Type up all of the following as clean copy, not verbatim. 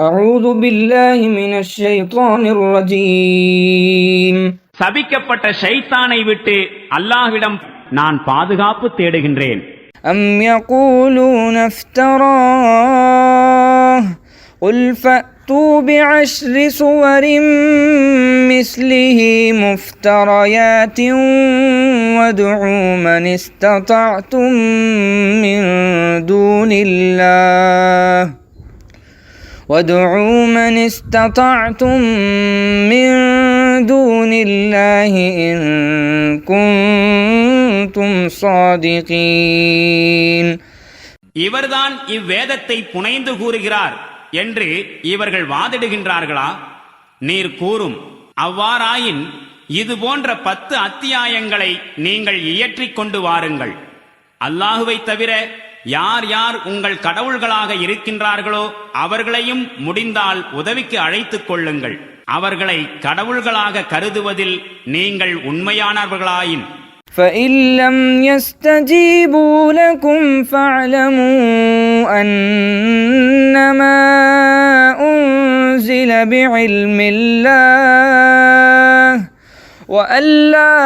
أعوذ بالله من الشيطان الرجيم. சபிக்கப்பட்ட ஷைத்தானை விட்டு அல்லாஹ்விடம் நான் பாதுகாப்பு தேடுகின்றேன். أم يقولون افتراه قل فأتوا بعشر سور مثله مفتريات وادعوا من استطعتم من دون الله إن كنتم صادقين. இவர்தான் இவ்வேதத்தை புனைந்து கூறுகிறார் என்று இவர்கள் வாதிடுகின்றார்களா? நீர் கூறும், அவ்வாறாயின் இது போன்ற 10 அத்தியாயங்களை நீங்கள் இயற்றிக் கொண்டு வாருங்கள். அல்லாஹுவை தவிர யார் யார் உங்கள் கடவுள்களாக இருக்கின்றார்களோ அவர்களையும் முடிந்தால் உதவிக்கு அழைத்துக் கொள்ளுங்கள். அவர்களை கடவுள்களாக கருதுவதில் நீங்கள் உண்மையானவர்களாயின் فإن لم يستجيبوا لكم فاعلموا أنما أنزل بعلم الله وأن لا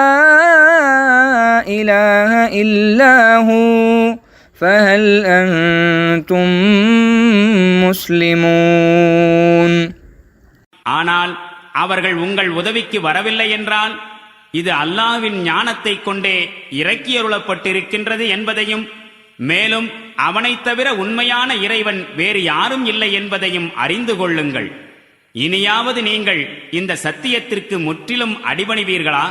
إله إلا هو فهل أنتم مسلمون. ஆனால் அவர்கள் உங்கள் உதவிக்கு வரவில்லை என்றால் இது அல்லாஹ்வின் ஞானத்தை கொண்டே இறக்கியருளப்பட்டிருக்கின்றது என்பதையும், மேலும் அவனைத் தவிர உண்மையான இறைவன் வேறு யாரும் இல்லை என்பதையும் அறிந்து கொள்ளுங்கள். இனியாவது நீங்கள் இந்த சத்தியத்திற்கு முற்றிலும் அடிபணிவீர்களா?